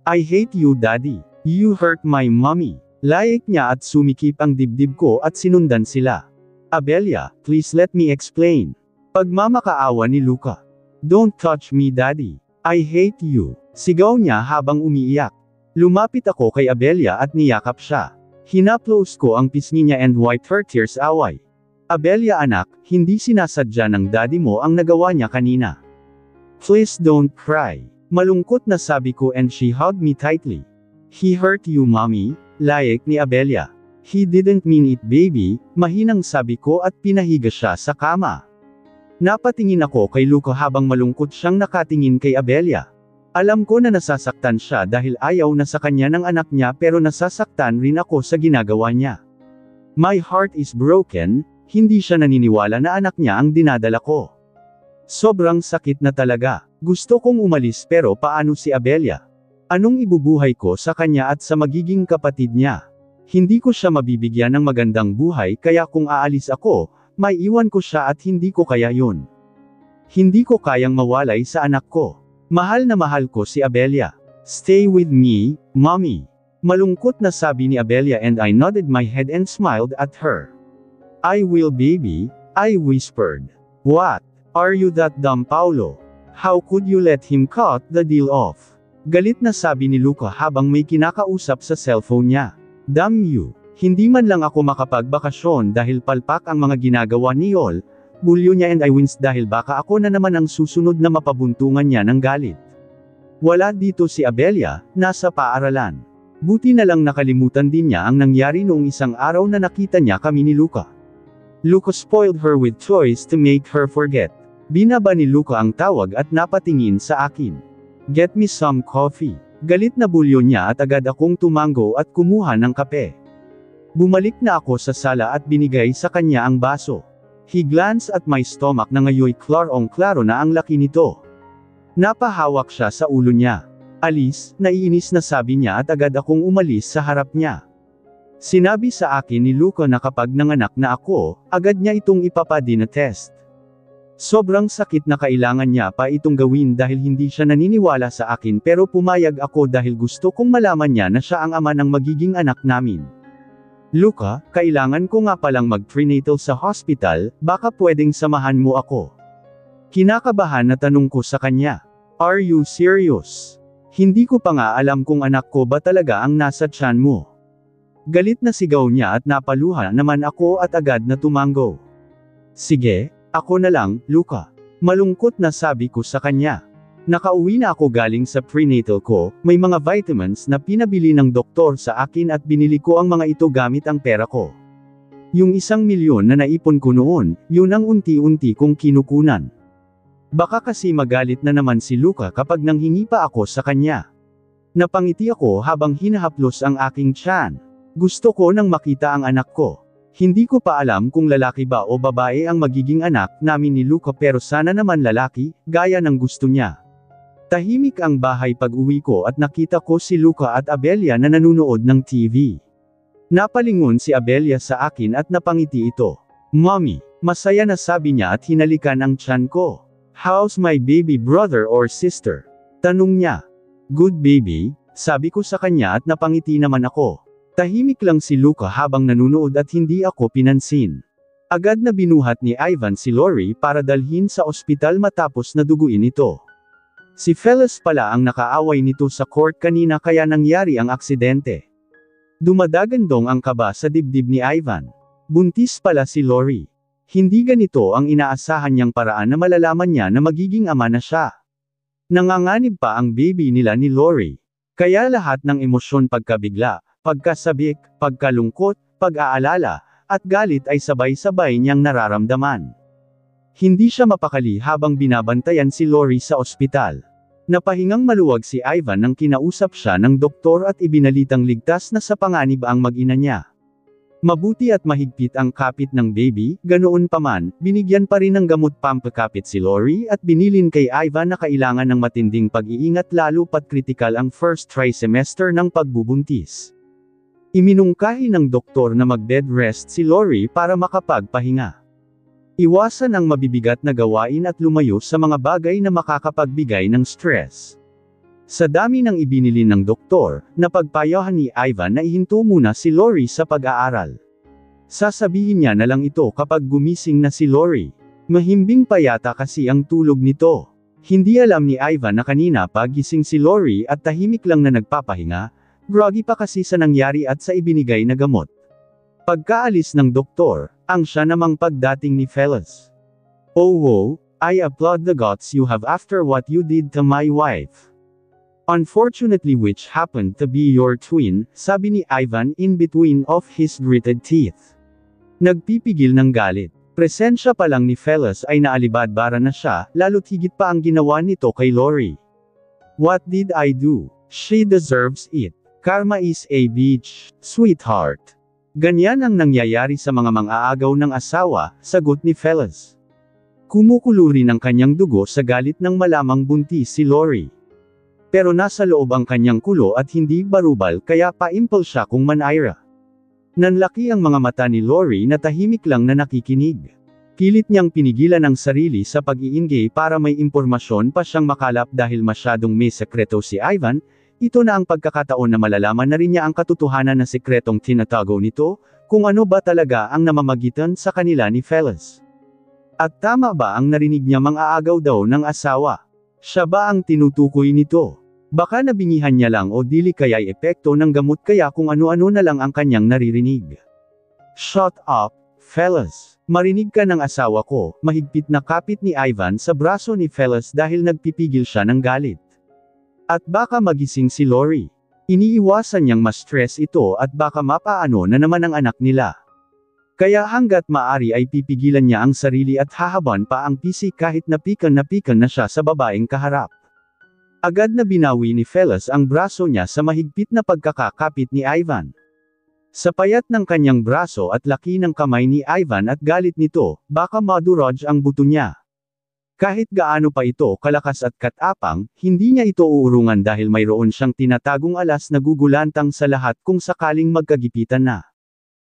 I hate you daddy. You hurt my mommy. Layek niya at sumikip ang dibdib ko at sinundan sila. Abelia, please let me explain. Pagmamakaawa ni Luca. Don't touch me daddy. I hate you. Sigaw niya habang umiiyak. Lumapit ako kay Abelia at niyakap siya. Hinaplos ko ang pisngi niya and wiped her tears away. Abelia anak, hindi sinasadya ng daddy mo ang nagawa niya kanina. Please don't cry. Malungkot na sabi ko and she hugged me tightly. He hurt you mommy, layek ni Abelia. He didn't mean it baby, mahinang sabi ko at pinahiga siya sa kama. Napatingin ako kay Luca habang malungkot siyang nakatingin kay Abelia. Alam ko na nasasaktan siya dahil ayaw na sa kanya ng anak niya pero nasasaktan rin ako sa ginagawa niya. My heart is broken, hindi siya naniniwala na anak niya ang dinadala ko. Sobrang sakit na talaga. Gusto kong umalis pero paano si Abelia? Anong ibubuhay ko sa kanya at sa magiging kapatid niya? Hindi ko siya mabibigyan ng magandang buhay kaya kung aalis ako, maiiwan ko siya at hindi ko kaya yun. Hindi ko kayang mawalay sa anak ko. Mahal na mahal ko si Abelia. Stay with me, mommy. Malungkot na sabi ni Abelia and I nodded my head and smiled at her. I will baby, I whispered. What? Are you that dumb Paulo? How could you let him cut the deal off? Galit na sabi ni Luca habang may kinakausap sa cellphone niya. Damn you. Hindi man lang ako makapagbakasyon dahil palpak ang mga ginagawa ni Yol. Bulyo niya and I winced dahil baka ako na naman ang susunod na mapabuntungan niya ng galit. Wala dito si Abelia, nasa paaralan. Buti na lang nakalimutan din niya ang nangyari noong isang araw na nakita niya kami ni Luca. Luca spoiled her with toys to make her forget. Binaba ni Luca ang tawag at napatingin sa akin. Get me some coffee. Galit na bulyo niya at agad akong tumango at kumuha ng kape. Bumalik na ako sa sala at binigay sa kanya ang baso. He glanced at my stomach na ngayoy klarong-klaro na ang laki nito. Napahawak siya sa ulo niya. Alis, naiinis na sabi niya at agad akong umalis sa harap niya. Sinabi sa akin ni Luca na kapag nanganak na ako, agad niya itong ipapa-DNA test. Sobrang sakit na kailangan niya pa itong gawin dahil hindi siya naniniwala sa akin pero pumayag ako dahil gusto kong malaman niya na siya ang ama ng magiging anak namin. Luca, kailangan ko nga palang mag-prenatal sa hospital, baka pwedeng samahan mo ako. Kinakabahan na tanong ko sa kanya. Are you serious? Hindi ko pa nga alam kung anak ko ba talaga ang nasa tiyan mo. Galit na sigaw niya at napaluha naman ako at agad na tumango. Sige. Ako na lang, Luca. Malungkot na sabi ko sa kanya. Nakauwi na ako galing sa prenatal ko, may mga vitamins na pinabili ng doktor sa akin at binili ko ang mga ito gamit ang pera ko. Yung 1,000,000 na naipon ko noon, yun ang unti-unti kong kinukunan. Baka kasi magalit na naman si Luca kapag nanghingi pa ako sa kanya. Napangiti ako habang hinahaplos ang aking tiyan. Gusto ko nang makita ang anak ko. Hindi ko pa alam kung lalaki ba o babae ang magiging anak namin ni Luca pero sana naman lalaki, gaya ng gusto niya. Tahimik ang bahay pag-uwi ko at nakita ko si Luca at Abelia na nanunood ng TV. Napalingon si Abelia sa akin at napangiti ito. Mommy, masaya na sabi niya at hinalikan ang tiyan ko. How's my baby brother or sister? Tanong niya. Good baby, sabi ko sa kanya at napangiti naman ako. Tahimik lang si Luca habang nanunood at hindi ako pinansin. Agad na binuhat ni Ivan si Lori para dalhin sa ospital matapos na duguin ito. Si Felix pala ang nakaaway nito sa court kanina kaya nangyari ang aksidente. Dumadagandong ang kaba sa dibdib ni Ivan. Buntis pala si Lori. Hindi ganito ang inaasahan niyang paraan na malalaman niya na magiging ama na siya. Nanganganib pa ang baby nila ni Lori. Kaya lahat ng emosyon pagkabigla, pagkasabik, pagkalungkot, pag-aalala, at galit ay sabay-sabay niyang nararamdaman. Hindi siya mapakali habang binabantayan si Lori sa ospital. Napahingang maluwag si Ivan nang kinausap siya ng doktor at ibinalitang ligtas na sa panganib ang mag-ina niya. Mabuti at mahigpit ang kapit ng baby, ganoon pa man, binigyan pa rin ng gamot pampakapit si Lori at binilin kay Ivan na kailangan ng matinding pag-iingat lalo pat kritikal ang first trimester ng pagbubuntis. Iminungkahi ng doktor na mag-bed rest si Lori para makapagpahinga. Iwasan ang mabibigat na gawain at lumayo sa mga bagay na makakapagbigay ng stress. Sa dami ng ibinili ng doktor, napagpayahan ni Ivan na ihinto muna si Lori sa pag-aaral. Sasabihin niya na lang ito kapag gumising na si Lori. Mahimbing pa yata kasi ang tulog nito. Hindi alam ni Ivan na kanina pagising si Lori at tahimik lang na nagpapahinga, groggy pa kasi sa nangyari at sa ibinigay na gamot. Pagkaalis ng doktor, ang siya namang pagdating ni Fellas. "Oh wow, I applaud the guts you have after what you did to my wife. Unfortunately which happened to be your twin," sabi ni Ivan in between of his gritted teeth. Nagpipigil ng galit. Presensya pa lang ni Fellas ay naalibadbara na siya, lalo't higit pa ang ginawa nito kay Lori. "What did I do? She deserves it. Karma is a bitch, sweetheart." Ganyan ang nangyayari sa mga mang-aagaw ng asawa, sagot ni Fellas. Kumukulo rin ang kanyang dugo sa galit nang malamang buntis si Lori. Pero nasa loob ang kanyang kulo at hindi barubal kaya pa-impul siya kung manaira. Nanlaki ang mga mata ni Lori na tahimik lang na nakikinig. Pilit niyang pinigilan ang sarili sa pag-iingay para may impormasyon pa siyang makalap dahil masyadong may sekreto si Ivan. Ito na ang pagkakataon na malalaman na rin niya ang katotohanan na sekretong tinatago nito, kung ano ba talaga ang namamagitan sa kanila ni Fellas. At tama ba ang narinig niya mang-aagaw daw ng asawa? Siya ba ang tinutukoy nito? Baka nabingihan niya lang o dili kaya'y epekto ng gamot kaya kung ano-ano na lang ang kanyang naririnig. "Shut up, Fellas. Marinig ka ng asawa ko," mahigpit na kapit ni Ivan sa braso ni Fellas dahil nagpipigil siya ng galit. At baka magising si Lori. Iniiwasan niyang ma-stress ito at baka mapaano na naman ang anak nila. Kaya hanggat maari ay pipigilan niya ang sarili at hahaban pa ang PC kahit napikan na siya sa babaeng kaharap. Agad na binawi ni Fellas ang braso niya sa mahigpit na pagkakakapit ni Ivan. Sa payat ng kanyang braso at laki ng kamay ni Ivan at galit nito, baka madurog ang buto niya. Kahit gaano pa ito kalakas at katapang, hindi niya ito uurungan dahil mayroon siyang tinatagong alas na gugulantang sa lahat kung sakaling magkagipitan na.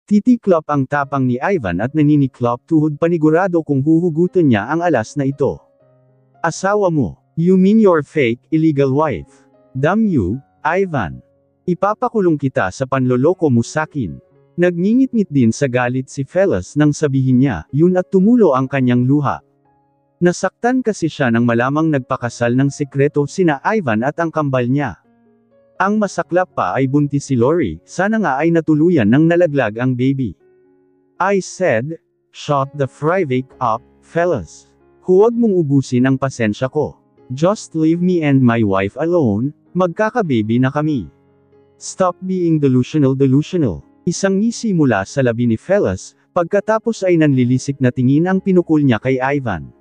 Titiklop ang tapang ni Ivan at naniniklop tuhod panigurado kung huhugutin niya ang alas na ito. "Asawa mo. You mean your fake, illegal wife. Damn you, Ivan. Ipapakulong kita sa panloloko mo sakin." Nagngingit-ngit din sa galit si Fellas nang sabihin niya, yun at tumulo ang kanyang luha. Nasaktan kasi siya nang malamang nagpakasal ng sekreto sina Ivan at ang kambal niya. Ang masaklap pa ay buntis si Lori, sana nga ay natuluyan nang nalaglag ang baby. I said, "Shut the frivake up, Fellas. Huwag mong ubusin ang pasensya ko. Just leave me and my wife alone, magkakababy na kami. Stop being delusional. Isang ngisi mula sa labi ni Fellas, pagkatapos ay nanlilisik na tingin ang pinukul niya kay Ivan.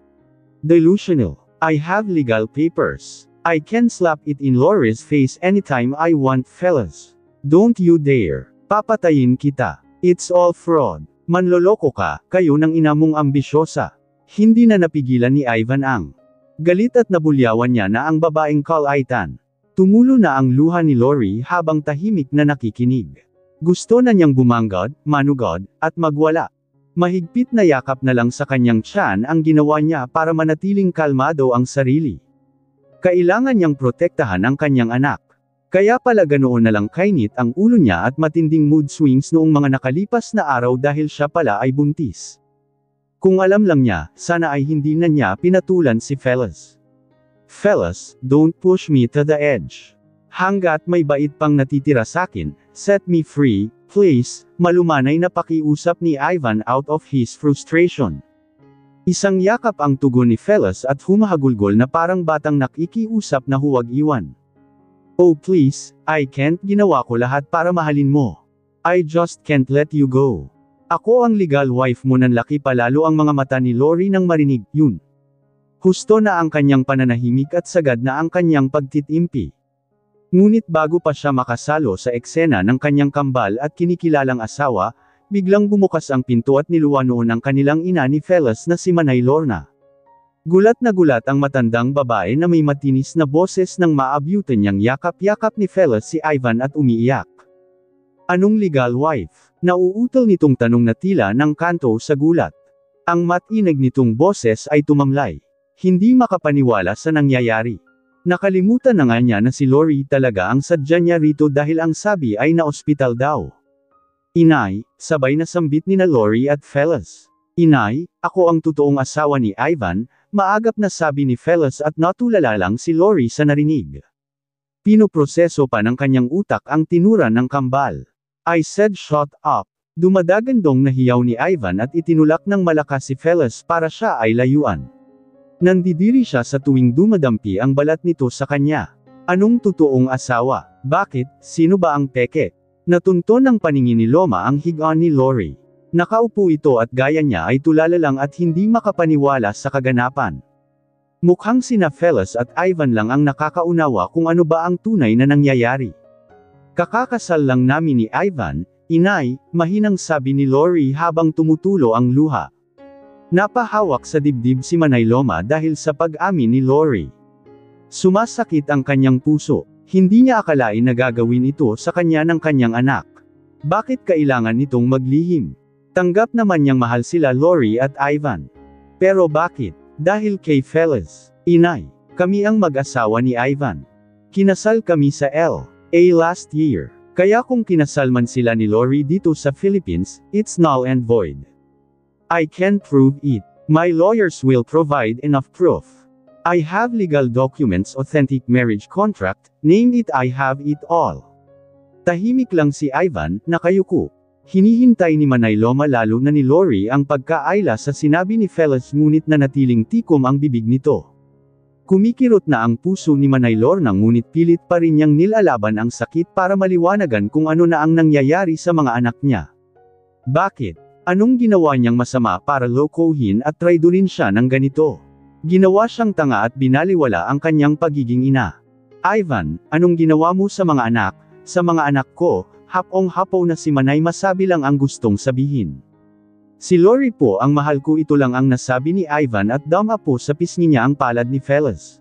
"Delusional. I have legal papers. I can slap it in Lori's face anytime I want, Fellas. Don't you dare. Papatayin kita. It's all fraud. Manloloko ka, kayo ng ina mong ambisyosa." Hindi na napigilan ni Ivan ang galit at nabulyawan niya na ang babaeng kalaitan. Tumulo na ang luha ni Lori habang tahimik na nakikinig. Gusto na niyang bumanggod, manugod, at magwala. Mahigpit na yakap na lang sa kanyang tiyan ang ginawa niya para manatiling kalmado ang sarili. Kailangan niyang protektahan ang kanyang anak. Kaya pala ganoon na lang kainit ang ulo niya at matinding mood swings noong mga nakalipas na araw dahil siya pala ay buntis. Kung alam lang niya, sana ay hindi na niya pinatulan si Fellas. "Fellas, don't push me to the edge. Hanggat may bait pang natitira sakin, set me free, please," malumanay na pakiusap ni Ivan out of his frustration. Isang yakap ang tugon ni Fellas at humahagulgol na parang batang nakikiusap na huwag iwan. "Oh please, I can't, ginawa ko lahat para mahalin mo. I just can't let you go. Ako ang legal wife mo." Nanlaki palalo ang mga mata ni Lori nang marinig yun. Husto na ang kanyang pananahimik at sagad na ang kanyang pagtitimpi. Ngunit bago pa siya makasalo sa eksena ng kanyang kambal at kinikilalang asawa, biglang bumukas ang pinto at niluwa noon ang kanilang ina ni Fellas na si Manay Lorna. Gulat na gulat ang matandang babae na may matinis na boses nang maabyutan niyang yakap-yakap ni Fellas si Ivan at umiiyak. "Anong legal wife?" Nauutol nitong tanong na tila ng kanto sa gulat. Ang matinig nitong boses ay tumamlay. Hindi makapaniwala sa nangyayari. Nakalimutan na nga niya na si Lori talaga ang sadya niya rito dahil ang sabi ay na-ospital daw. Inay, sabay na sambit nina Lori at Felix. Inay, ako ang totoong asawa ni Ivan, maagap na sabi ni Felix at natulala lang si Lori sa narinig. Pinoproseso pa ng kanyang utak ang tinura ng kambal. I said shut up. Dumadagandong na hiyaw ni Ivan at itinulak ng malakas si Felix para siya ay layuan. Nandidiri siya sa tuwing dumadampi ang balat nito sa kanya. Anong totoong asawa? Bakit? Sino ba ang peke? Natunton ng paningin ni Loma ang higaan ni Lori. Nakaupo ito at gaya niya ay tulala lang at hindi makapaniwala sa kaganapan. Mukhang sina Felix at Ivan lang ang nakakaunawa kung ano ba ang tunay na nangyayari. Kakakasal lang namin ni Ivan, Inay, mahinang sabi ni Lori habang tumutulo ang luha. Napahawak sa dibdib si Manay Loma dahil sa pag-amin ni Lori. Sumasakit ang kanyang puso. Hindi niya akalain na gagawin ito sa kanya ng kanyang anak. Bakit kailangan nitong maglihim? Tanggap naman niyang mahal sila Lori at Ivan. Pero bakit? Dahil kay Felix. Inay, kami ang mag-asawa ni Ivan. Kinasal kami sa LA last year. Kaya kung kinasal man sila ni Lori dito sa Philippines, it's null and void. I can prove it. My lawyers will provide enough proof. I have legal documents, authentic marriage contract, name it, I have it all. Tahimik lang si Ivan, nakayuko. Hinihintay ni Manay Loma lalo na ni Lori ang pagkaayla sa sinabi ni Felix ngunit nanatiling tikom ang bibig nito. Kumikirot na ang puso ni Manay Lorna ngunit pilit pa rin niyang nilalaban ang sakit para maliwanagan kung ano na ang nangyayari sa mga anak niya. Bakit? Anong ginawa niyang masama para lokohin at traidorin siya ng ganito? Ginawa siyang tanga at binaliwala ang kanyang pagiging ina. Ivan, anong ginawa mo sa mga anak? Sa mga anak ko, hapong-hapaw na si Manay masabi lang ang gustong sabihin. Si Lori po ang mahal ko, ito lang ang nasabi ni Ivan at dama po sa pisngi niya ang palad ni Felix.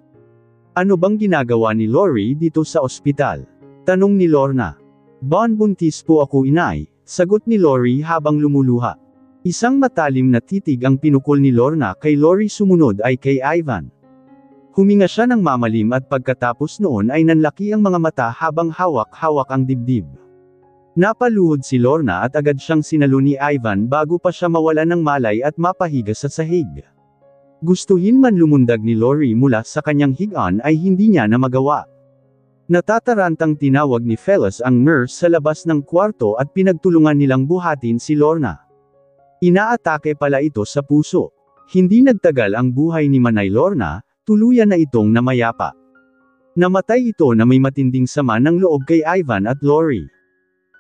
Ano bang ginagawa ni Lori dito sa ospital? Tanong ni Lorna. Buntis po ako, Inay, sagot ni Lori habang lumuluha. Isang matalim na titig ang pinukol ni Lorna kay Lori, sumunod ay kay Ivan. Huminga siya ng mamalim at pagkatapos noon ay nanlaki ang mga mata habang hawak-hawak ang dibdib. Napaluhod si Lorna at agad siyang sinalo ni Ivan bago pa siya mawala ng malay at mapahiga sa sahig. Gustuhin man lumundag ni Lori mula sa kanyang higaan ay hindi niya na magawa. Natatarantang tinawag ni Felix ang nurse sa labas ng kwarto at pinagtulungan nilang buhatin si Lorna. Inaatake pala ito sa puso. Hindi nagtagal ang buhay ni Manay Lorna, tuluyan na itong namayapa. Namatay ito na may matinding sama ng loob kay Ivan at Lori.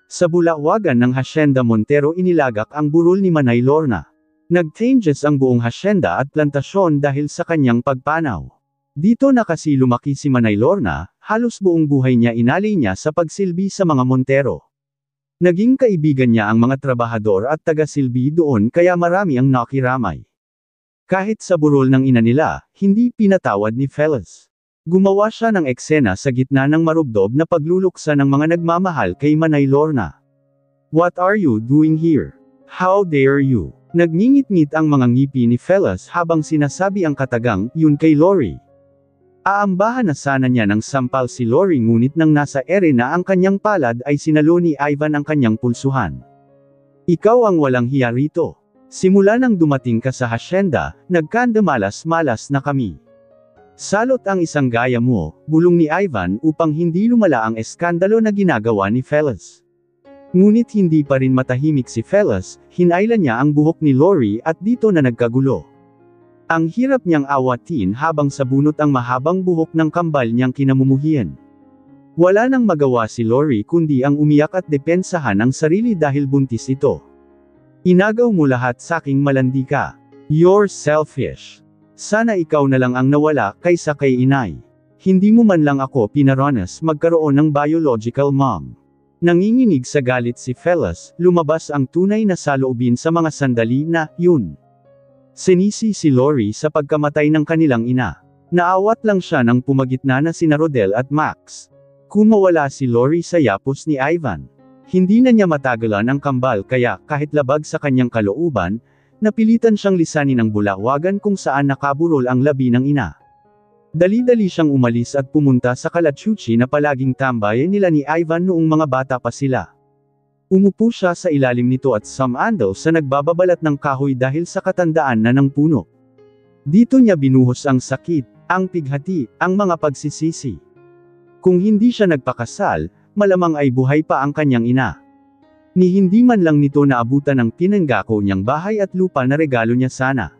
Sa bulawagan ng Hacienda Montero inilagak ang burol ni Manay Lorna. Nag-changes ang buong hacienda at plantasyon dahil sa kanyang pagpanaw. Dito na kasi lumaki si Manay Lorna, halos buong buhay niya inalay niya sa pagsilbi sa mga Montero. Naging kaibigan niya ang mga trabahador at taga-silbi doon kaya marami ang nakiramay. Kahit sa burol ng ina nila, hindi pinatawad ni Felix. Gumawa siya ng eksena sa gitna ng marubdob na pagluluksa ng mga nagmamahal kay Manay Lorna. What are you doing here? How dare you? Nagngingit-ngit ang mga ngipi ni Felix habang sinasabi ang katagang, yun kay Lori. Aambahan na sana niya ng sampal si Lori ngunit nang nasa ere na ang kanyang palad ay sinalo ni Ivan ang kanyang pulsuhan. Ikaw ang walang hiya rito. Simula nang dumating ka sa hacienda, nagkandamalas-malas na kami. Salot ang isang gaya mo, bulong ni Ivan upang hindi lumala ang eskandalo na ginagawa ni Felix. Ngunit hindi pa rin matahimik si Felix, hinailan niya ang buhok ni Lori at dito na nagkagulo. Ang hirap niyang awatin habang sabunot ang mahabang buhok ng kambal niyang kinamumuhian. Wala nang magawa si Lori kundi ang umiyak at depensahan ang sarili dahil buntis ito. Inagaw mo lahat saking malandi ka. You're selfish. Sana ikaw na lang ang nawala kaysa kay Inay. Hindi mo man lang ako pinaranas magkaroon ng biological mom. Nanginginig sa galit si Felix, lumabas ang tunay na saloobin sa mga sandali na, yun. Sinisi si Lori sa pagkamatay ng kanilang ina. Naawat lang siya nang pumagitna na sina Rodel at Max. Kumawala si Lori sa yapos ni Ivan. Hindi na niya matagalan ang kambal kaya, kahit labag sa kanyang kalooban, napilitan siyang lisanin ang bulawagan kung saan nakaburol ang labi ng ina. Dali-dali siyang umalis at pumunta sa Calachuchi na palaging tambayan nila ni Ivan noong mga bata pa sila. Umupo siya sa ilalim nito at sumandal sa nagbababalat ng kahoy dahil sa katandaan na ng puno. Dito niya binuhos ang sakit, ang pighati, ang mga pagsisisi. Kung hindi siya nagpakasal, malamang ay buhay pa ang kanyang ina. Ni hindi man lang nito naabutan ang pinanggako niyang bahay at lupa na regalo niya sana.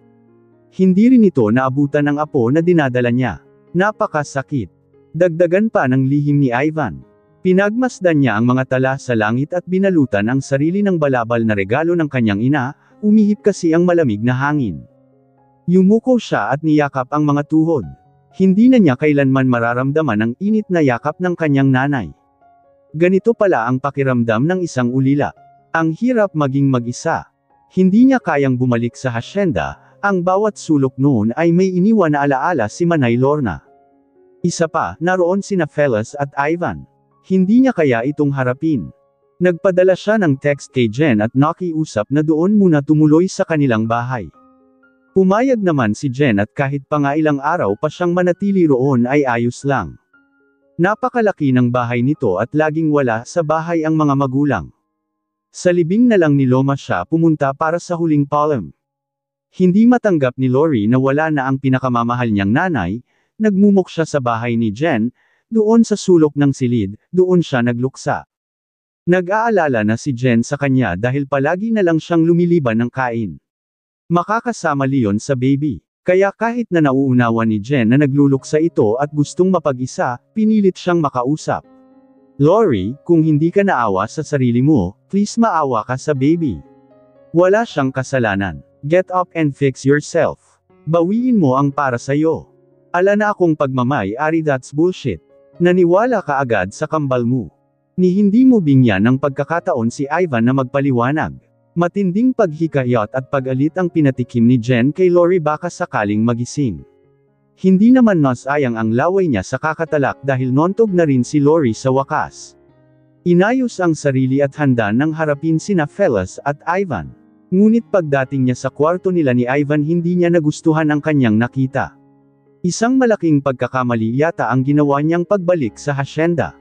Hindi rin ito naabutan ng apo na dinadala niya. Napakasakit. Dagdagan pa ng lihim ni Ivan. Pinagmasdan niya ang mga tala sa langit at binalutan ang sarili ng balabal na regalo ng kanyang ina, umihip kasi ang malamig na hangin. Yumuko siya at niyakap ang mga tuhod. Hindi na niya kailanman mararamdaman ang init na yakap ng kanyang nanay. Ganito pala ang pakiramdam ng isang ulila. Ang hirap maging mag-isa. Hindi niya kayang bumalik sa hasyenda, ang bawat sulok noon ay may iniwan na alaala si Manay Lorna. Isa pa, naroon sina Fellas at Ivan. Hindi niya kaya itong harapin. Nagpadala siya ng text kay Jen at nakiusap na doon muna tumuloy sa kanilang bahay. Pumayag naman si Jen at kahit pa nga ilang araw pa siyang manatili roon ay ayos lang. Napakalaki ng bahay nito at laging wala sa bahay ang mga magulang. Sa libing na lang ni Loma siya pumunta para sa huling palm. Hindi matanggap ni Lori na wala na ang pinakamamahal niyang nanay, nagmumok siya sa bahay ni Jen, doon sa sulok ng silid, doon siya nagluksa. Nag-aalala na si Jen sa kanya dahil palagi na lang siyang lumiliban ng kain. Makakasama Leon sa baby. Kaya kahit na nauunawa ni Jen na nagluluksa ito at gustong mapag-isa, pinilit siyang makausap. Lori, kung hindi ka naawa sa sarili mo, please maawa ka sa baby. Wala siyang kasalanan. Get up and fix yourself. Bawiin mo ang para sa'yo. Ala na akong pagmamay-ari, that's bullshit. Naniwala ka agad sa kambal mo. Ni hindi mo bingyan ng pagkakataon si Ivan na magpaliwanag. Matinding paghikayat at pag-alit ang pinatikim ni Jen kay Lori baka sakaling magising. Hindi naman nasayang ang laway niya sa kakatalak dahil nontog na rin si Lori sa wakas. Inayos ang sarili at handa nang harapin sina Fellas at Ivan. Ngunit pagdating niya sa kwarto nila ni Ivan hindi niya nagustuhan ang kanyang nakita. Isang malaking pagkakamali yata ang ginawa niyang pagbalik sa hasyenda.